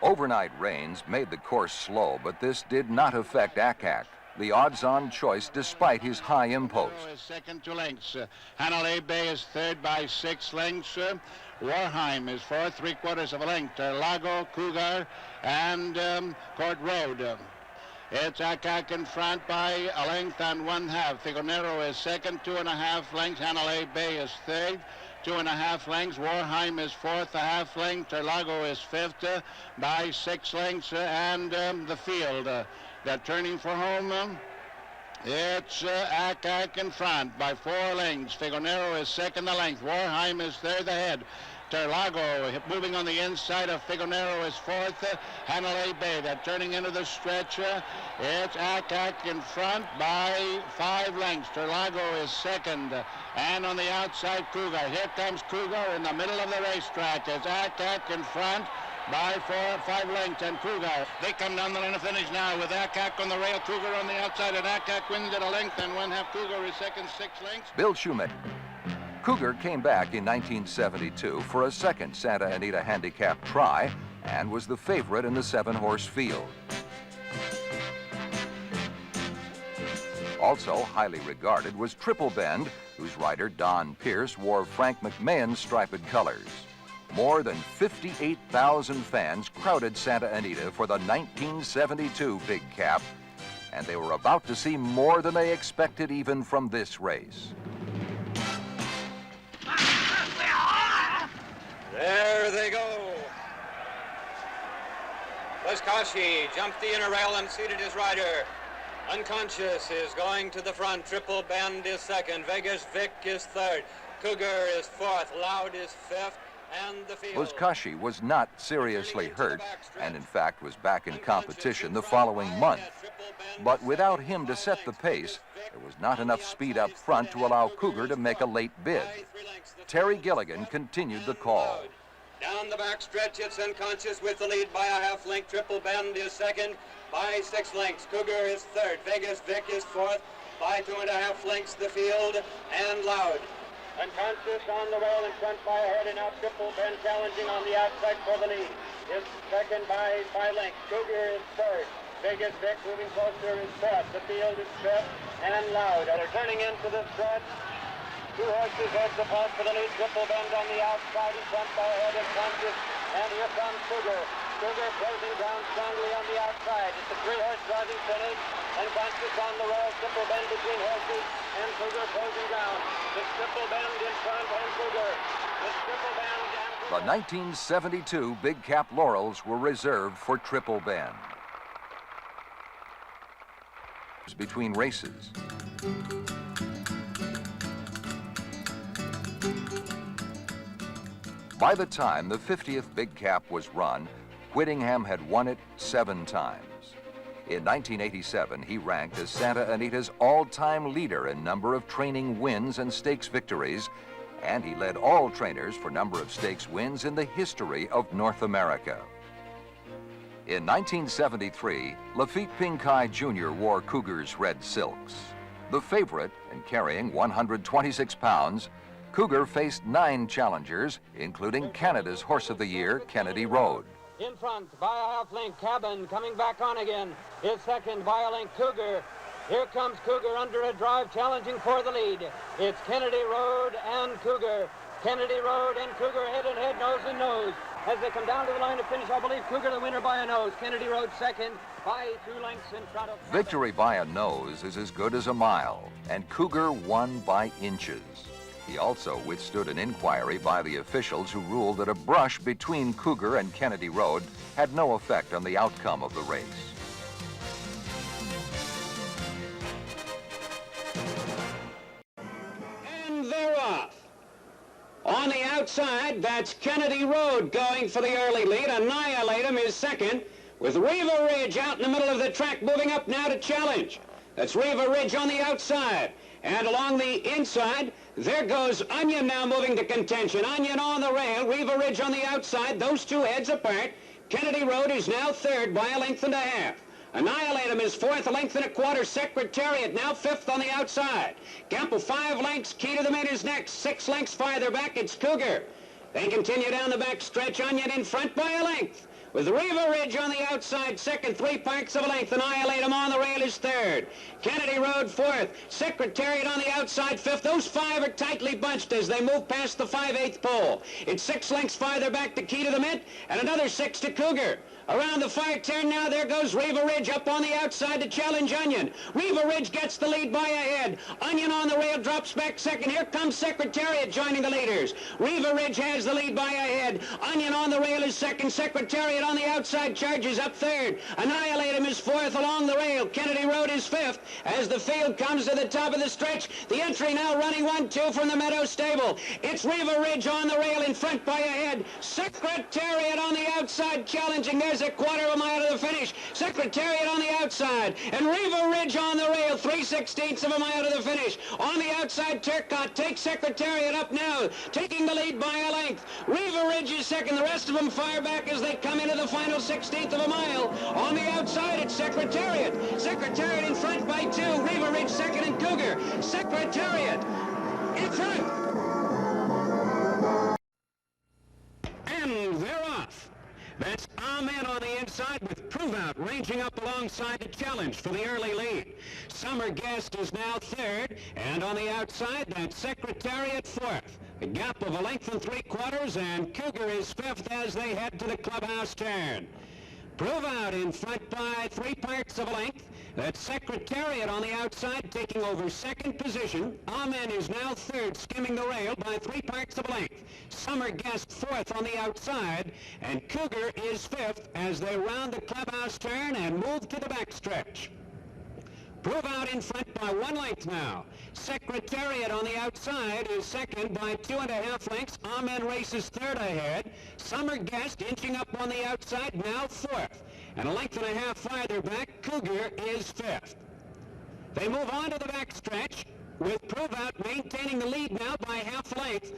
Overnight rains made the course slow, but this did not affect Akak, the odds-on choice despite his high impulse. Second 2 lengths. Hanalei Bay is third by 6 lengths. Warheim is fourth, 3/4 of a length. Lago, Cougar, and Court Road. It's Akak in front by a length and 1/2. Figonero is second, 2.5 lengths. Hanalei Bay is third, 2.5 lengths. Warheim is fourth, 1/2 length. Terlago is fifth by 6 lengths. And the field, they're turning for home. It's Akak in front by 4 lengths. Figonero is second a length. Warheim is third ahead. Terlago moving on the inside of Figonero is fourth. Hanalei Bay, they're turning into the stretch. It's Akak in front by 5 lengths. Terlago is second. And on the outside, Cougar. Here comes Cougar in the middle of the racetrack. It's Akak in front by 4 or 5 lengths, and Cougar. They come down the line of finish now with Akak on the rail, Cougar on the outside, and Akak wins at a length and 1/2. Cougar is second, 6 lengths. Bill Shoemaker. Cougar came back in 1972 for a second Santa Anita Handicap try and was the favorite in the 7-horse field. Also highly regarded was Triple Bend, whose rider Don Pierce wore Frank McMahon's striped colors. More than 58,000 fans crowded Santa Anita for the 1972 Big Cap, and they were about to see more than they expected even from this race. There they go. Buskashi jumped the inner rail and seated his rider. Unconscious is going to the front. Triple Bend is second. Vegas Vic is third. Cougar is fourth. Loud is fifth. And the field. Buskashi was not seriously hurt and in fact was back in competition the following month. But without him to set the pace, there was not enough speed up front to allow Cougar to make a late bid. Terry Gilligan continued the call. Down the back stretch, it's Unconscious with the lead by a 1/2 length. Triple Bend is second by 6 lengths. Cougar is third. Vegas Vic is fourth by 2.5 lengths. The field and Loud. Unconscious on the rail in front by a head, and now Triple Bend challenging on the outside for the lead. Is second by 5 lengths. Cougar is third. Vegas Vic moving closer is fourth. The field is fifth and Loud. They're turning into the stretch. 2 horses heads apart for the lead. Triple Bend on the outside in front by a head, Unconscious. And here comes Cougar. Cougar closing down strongly on the outside. It's a 3-horse driving finish. Unconscious on the rail. Triple Bend between horses. And Cougar closing down. It's Triple Bend in front and Cougar. It's Triple Bend and Cougar. The 1972 Big Cap laurels were reserved for Triple Bend. Between races. By the time the 50th Big Cap was run, Whittingham had won it 7 times. In 1987, he ranked as Santa Anita's all-time leader in number of training wins and stakes victories, and he led all trainers for number of stakes wins in the history of North America. In 1973, Lafitte Pinkai Jr. wore Cougar's red silks. The favorite, in carrying 126 pounds, Cougar faced 9 challengers, including Canada's Horse of the Year, Kennedy Road. In front, by a 1/2 length, Cabin coming back on again. Is second by a length, Cougar. Here comes Cougar under a drive, challenging for the lead. It's Kennedy Road and Cougar. Kennedy Road and Cougar head and head, nose and nose. As they come down to the line of finish, I believe Cougar the winner by a nose. Kennedy Road second by 2 lengths in front of... Victory by a nose is as good as a mile, and Cougar won by inches. He also withstood an inquiry by the officials who ruled that a brush between Cougar and Kennedy Road had no effect on the outcome of the race. And they're off. On the outside, that's Kennedy Road going for the early lead. Annihilate him is second, with Riva Ridge out in the middle of the track, moving up now to challenge. That's Riva Ridge on the outside. And along the inside, there goes Onion now moving to contention. Onion on the rail, Riva Ridge on the outside, those 2 heads apart. Kennedy Road is now third by a length and a half. Annihilate him is fourth, a length and a quarter. Secretariat now fifth on the outside. Gamble 5 lengths, Key to the Main is next. 6 lengths farther back, it's Cougar. They continue down the back stretch, Onion in front by a length. with Riva Ridge on the outside second, 3/4 of a length. Annihilate him on the rail is third. Kennedy Road fourth. Secretariat on the outside fifth. Those five are tightly bunched as they move past the 5/8 pole. It's 6 lengths farther back to Key to the Mint and another 6 to Cougar. Around the fire turn now, there goes Riva Ridge up on the outside to challenge Onion. Riva Ridge gets the lead by a head. Onion on the rail drops back second. Here comes Secretariat joining the leaders. Riva Ridge has the lead by a head. Onion on the rail is second. Secretariat on the outside charges up third. Annihilate him is fourth along the rail. Kennedy Road is fifth. As the field comes to the top of the stretch, the entry now running 1-2 from the Meadow Stable. It's Riva Ridge on the rail in front by a head. Secretariat on the outside challenging. There's a 1/4 of a mile to the finish. Secretariat on the outside. And Riva Ridge on the rail. 3/16 of a mile to the finish. On the outside, Turcotte takes Secretariat up now, taking the lead by a length. Riva Ridge is second. The rest of them fire back as they come into the final 16th of a mile. On the outside, it's Secretariat. Secretariat in front by 2. Riva Ridge second and Cougar. Secretariat in front. And they're off. That's Amen on the inside with Prove Out ranging up alongside the challenge for the early lead. Summer Guest is now third, and on the outside, that's Secretariat fourth. A gap of a length and 3/4, and Cougar is fifth as they head to the clubhouse turn. Prove Out in front by 3/4 of a length. That's Secretariat on the outside taking over second position. Amen is now third, skimming the rail by 3/4 of a length. Summer Guest fourth on the outside, and Cougar is fifth as they round the clubhouse turn and move to the backstretch. Prove Out in front by 1 length now. Secretariat on the outside is second by 2.5 lengths. Amen races third ahead. Summer Guest inching up on the outside, now fourth. And a length and a half farther back, Cougar is fifth. They move on to the backstretch with Prove Out maintaining the lead now by half length.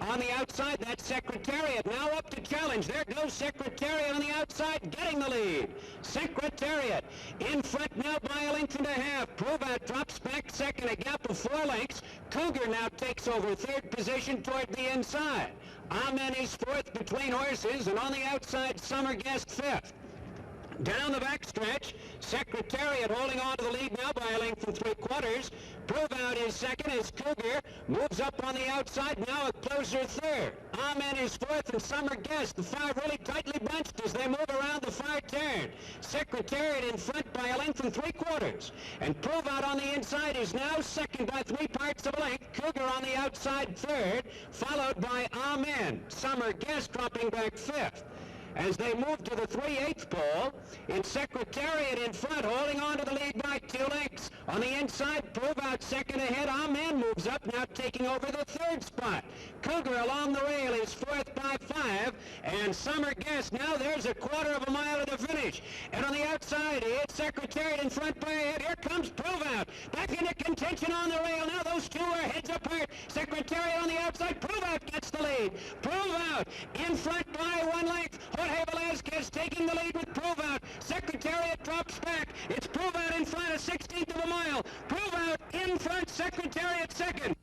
On the outside, that's Secretariat. Now up to challenge. There goes Secretariat on the outside, getting the lead. Secretariat in front now by a length and a half. Prove Out drops back second, a gap of 4 lengths. Cougar now takes over third position toward the inside. Amen is fourth between horses, and on the outside, Summer Guest fifth. Down the backstretch, Secretariat holding on to the lead now by a length and 3/4. Prove Out is second as Cougar moves up on the outside, now a closer third. Amen is fourth and Summer Guest. The five really tightly bunched as they move around the far turn. Secretariat in front by a length and 3/4. And Prove Out on the inside is now second by 3/4 of a length. Cougar on the outside third, followed by Amen. Summer Guest dropping back fifth. As they move to the 3/8 pole, it's Secretariat in front, holding on to the lead by 2 lengths. On the inside, Prove Out second ahead. Amen moves up, now taking over the third spot. Cougar along the rail is fourth by 5, and Summer Guest, now there's a 1/4 of a mile to the finish. And on the outside, it's Secretariat in front by a head. Here comes Prove Out, back into contention on the rail. Now those two are heads apart. Secretariat on the outside, Prove Out gets the lead. Prove Out in front by 1 length. Jorge Velasquez taking the lead with Prove Out. Secretariat drops back. It's Prove Out in front, a 16th of a mile. Prove Out in front, Secretariat second.